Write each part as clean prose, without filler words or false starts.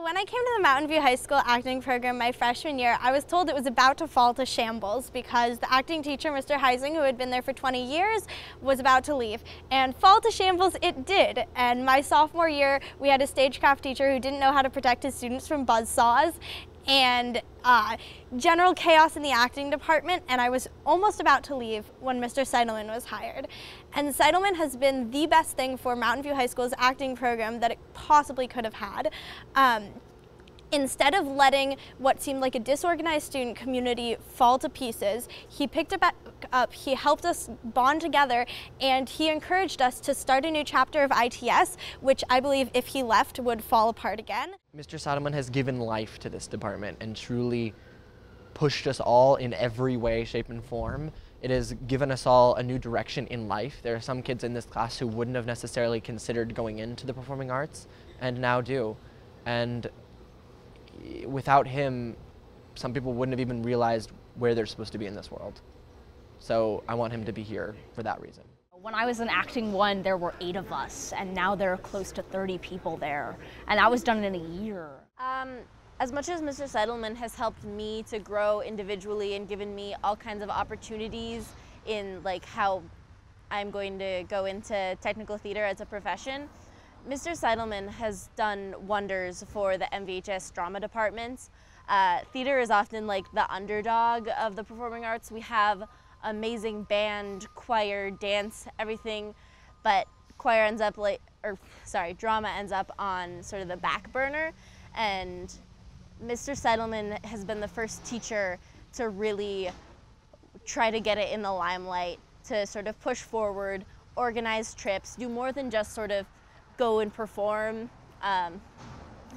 When I came to the Mountain View High School acting program my freshman year, I was told it was about to fall to shambles because the acting teacher, Mr. Heising, who had been there for 20 years, was about to leave. And fall to shambles it did. And my sophomore year, we had a stagecraft teacher who didn't know how to protect his students from buzzsaws, and general chaos in the acting department, and I was almost about to leave when Mr. Seitelman was hired. And Seitelman has been the best thing for Mountain View High School's acting program that it possibly could have had. Instead of letting what seemed like a disorganized student community fall to pieces, he picked it back up, he helped us bond together, and he encouraged us to start a new chapter of ITS, which I believe if he left would fall apart again. Mr. Seitelman has given life to this department and truly pushed us all in every way, shape, and form. It has given us all a new direction in life. There are some kids in this class who wouldn't have necessarily considered going into the performing arts and now do. And without him, some people wouldn't have even realized where they're supposed to be in this world. So I want him to be here for that reason. When I was in Acting 1, there were 8 of us, and now there are close to 30 people there. And that was done in a year. As much as Mr. Seitelman has helped me to grow individually and given me all kinds of opportunities in like how I'm going to go into technical theater as a profession, Mr. Seitelman has done wonders for the mvhs drama department. Theater is often like the underdog of the performing arts. We have amazing band, choir, dance, everything, but drama ends up on sort of the back burner. And Mr. Seitelman has been the first teacher to really try to get it in the limelight, to sort of push forward, organize trips, do more than just sort of go and perform.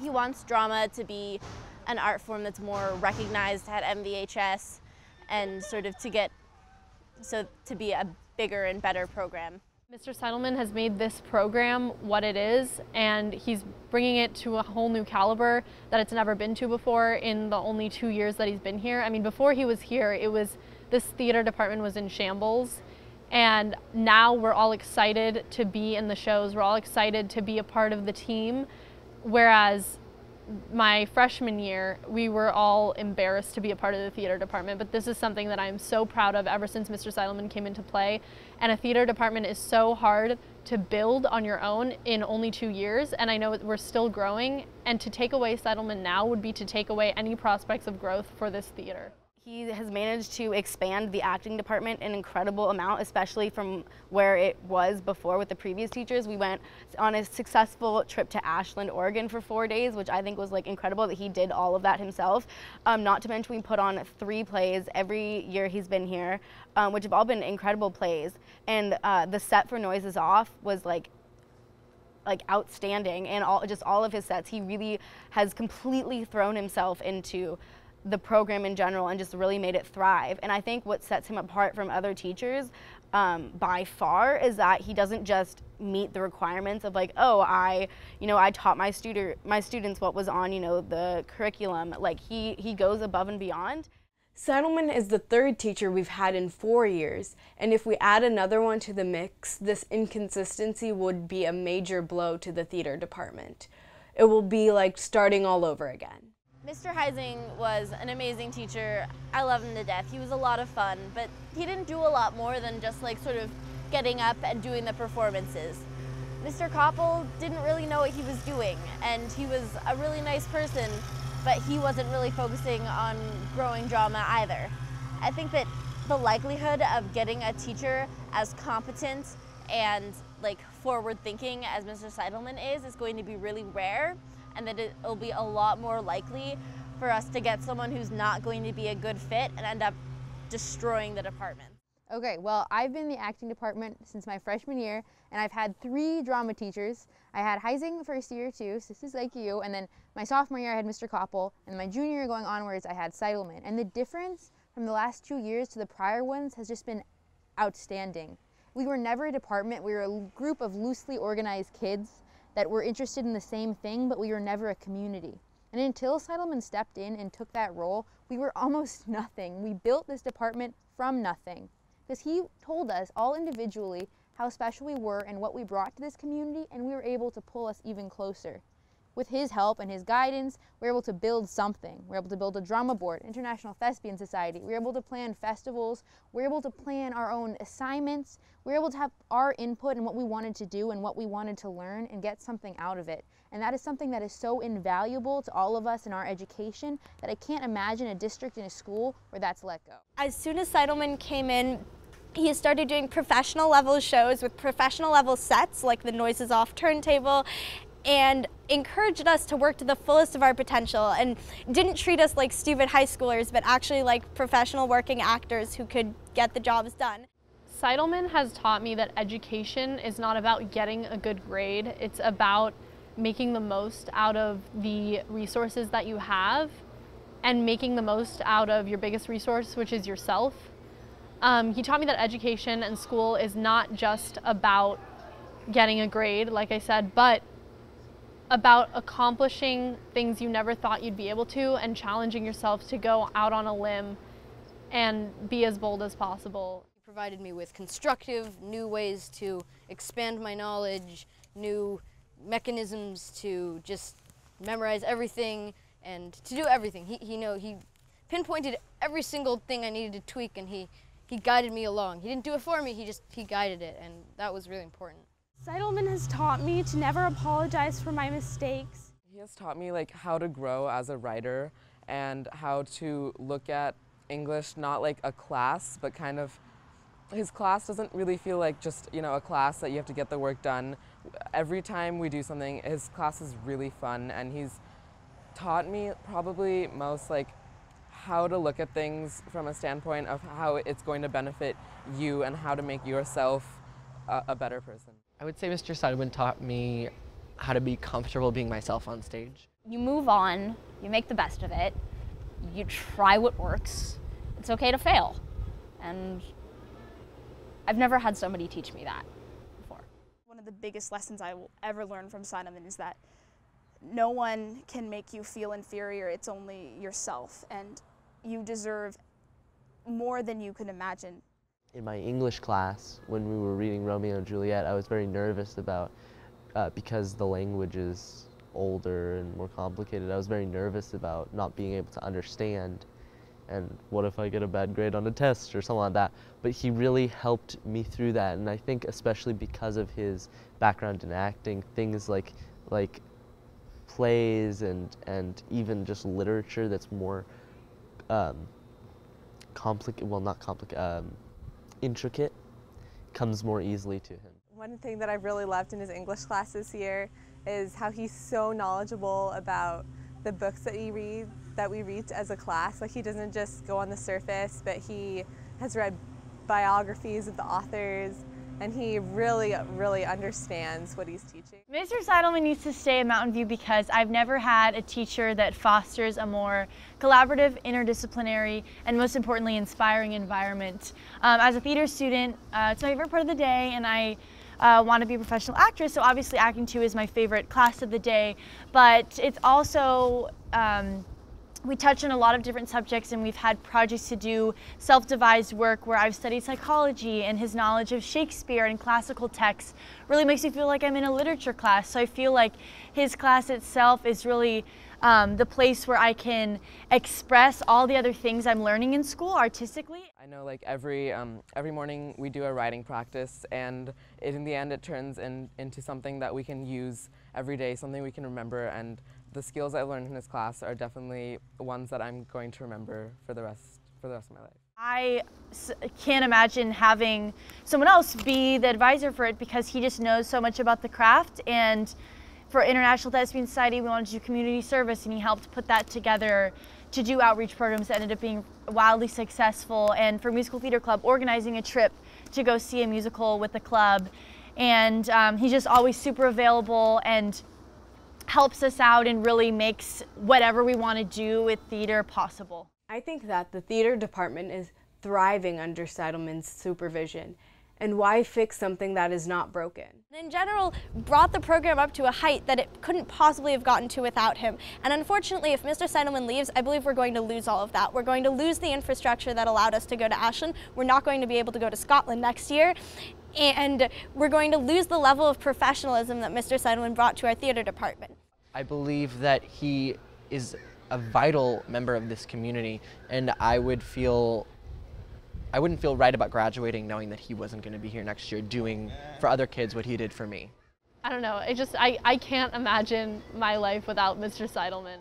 He wants drama to be an art form that's more recognized at mvhs and sort of to be a bigger and better program. Mr. Seitelman has made this program what it is, and he's bringing it to a whole new caliber that it's never been to before in the only 2 years that he's been here. I mean, before he was here, this theater department was in shambles, and now we're all excited to be in the shows. We're all excited to be a part of the team, whereas my freshman year, we were all embarrassed to be a part of the theater department, but this is something that I'm so proud of ever since Mr. Seitelman came into play. And a theater department is so hard to build on your own in only 2 years, and I know we're still growing, and to take away Seitelman now would be to take away any prospects of growth for this theater. He has managed to expand the acting department an incredible amount, especially from where it was before with the previous teachers. We went on a successful trip to Ashland, Oregon for 4 days, which I think was like incredible that he did all of that himself. Not to mention we put on 3 plays every year he's been here, which have all been incredible plays. And the set for Noises Off was like outstanding, and all of his sets, he really has completely thrown himself into the program in general and just really made it thrive. And I think what sets him apart from other teachers by far is that he doesn't just meet the requirements of like, oh, I taught my students what was on, the curriculum. Like he goes above and beyond. Seitelman is the 3rd teacher we've had in 4 years, and if we add another one to the mix, this inconsistency would be a major blow to the theater department. It will be like starting all over again. Mr. Heising was an amazing teacher. I love him to death. He was a lot of fun, but he didn't do a lot more than just like sort of getting up and doing the performances. Mr. Koppel didn't really know what he was doing, and he was a really nice person, but he wasn't really focusing on growing drama either. I think that the likelihood of getting a teacher as competent and like forward-thinking as Mr. Seitelman is going to be really rare, and that it'll be a lot more likely for us to get someone who's not going to be a good fit and end up destroying the department. Okay, well, I've been in the acting department since my freshman year, and I've had 3 drama teachers. I had Heising the first year too, so this is like you, and then my sophomore year I had Mr. Koppel, and my junior year going onwards I had Seitelman. And the difference from the last 2 years to the prior ones has just been outstanding. We were never a department, we were a group of loosely organized kids that were interested in the same thing, but we were never a community. And until Seitelman stepped in and took that role, we were almost nothing. We built this department from nothing. Because he told us all individually how special we were and what we brought to this community, and we were able to pull us even closer. with his help and his guidance, we're able to build something. We're able to build a drama board, International Thespian Society. We're able to plan festivals. We're able to plan our own assignments. We're able to have our input in what we wanted to do and what we wanted to learn and get something out of it. And that is something that is so invaluable to all of us in our education that I can't imagine a district and a school where that's let go. As soon as Seitelman came in, he started doing professional level shows with professional level sets like the Noises Off turntable, and encouraged us to work to the fullest of our potential and didn't treat us like stupid high schoolers, but actually like professional working actors who could get the jobs done. Seitelman has taught me that education is not about getting a good grade. It's about making the most out of the resources that you have and making the most out of your biggest resource, which is yourself. He taught me that education and school is not just about getting a grade, like I said, but about accomplishing things you never thought you'd be able to and challenging yourself to go out on a limb and be as bold as possible. He provided me with constructive, new ways to expand my knowledge, new mechanisms to just memorize everything and to do everything. He pinpointed every single thing I needed to tweak, and he guided me along. He didn't do it for me, he guided it, and that was really important. Seitelman has taught me to never apologize for my mistakes. He has taught me how to grow as a writer and how to look at English not like a class, but kind of, his class doesn't really feel like just, a class that you have to get the work done. Every time we do something, his class is really fun, and he's taught me probably most how to look at things from a standpoint of how it's going to benefit you and how to make yourself a better person. I would say Mr. Seitelman taught me how to be comfortable being myself on stage. You move on, you make the best of it, you try what works. It's okay to fail. And I've never had somebody teach me that before. One of the biggest lessons I will ever learn from Seitelman is that no one can make you feel inferior, it's only yourself, and you deserve more than you could imagine. In my English class, when we were reading Romeo and Juliet, I was very nervous about, because the language is older and more complicated, I was very nervous about not being able to understand, and what if I get a bad grade on a test or something like that. But he really helped me through that, and I think especially because of his background in acting, things like plays and even just literature that's more intricate comes more easily to him. One thing that I've really loved in his English class this year is how he's so knowledgeable about the books that we read as a class. He doesn't just go on the surface, but he has read biographies of the authors, and he really understands what he's teaching. Mr. Seitelman needs to stay at Mountain View because I've never had a teacher that fosters a more collaborative, interdisciplinary, and most importantly, inspiring environment. As a theater student, it's my favorite part of the day, and I want to be a professional actress, so obviously Acting 2 is my favorite class of the day, but it's also we touch on a lot of different subjects, and we've had projects to do self-devised work where I've studied psychology, and his knowledge of Shakespeare and classical texts really makes me feel like I'm in a literature class. So I feel like his class itself is really the place where I can express all the other things I'm learning in school artistically. I know every morning we do a writing practice, and in the end it turns into something that we can use every day, something we can remember, and the skills I learned in his class are definitely ones that I'm going to remember for the rest of my life. I can't imagine having someone else be the advisor for it because he just knows so much about the craft. And for International Thespian Society, we wanted to do community service, and he helped put that together to do outreach programs that ended up being wildly successful. And for Musical Theater Club, organizing a trip to go see a musical with the club. And he's just always super available and helps us out and really makes whatever we want to do with theater possible. I think that the theater department is thriving under Seitelman's supervision. And why fix something that is not broken? In general, brought the program up to a height that it couldn't possibly have gotten to without him. And unfortunately, if Mr. Seitelman leaves, I believe we're going to lose all of that. We're going to lose the infrastructure that allowed us to go to Ashland. We're not going to be able to go to Scotland next year. And we're going to lose the level of professionalism that Mr. Seitelman brought to our theater department. I believe that he is a vital member of this community, and I wouldn't feel right about graduating knowing that he wasn't going to be here next year doing for other kids what he did for me. I don't know, I can't imagine my life without Mr. Seitelman.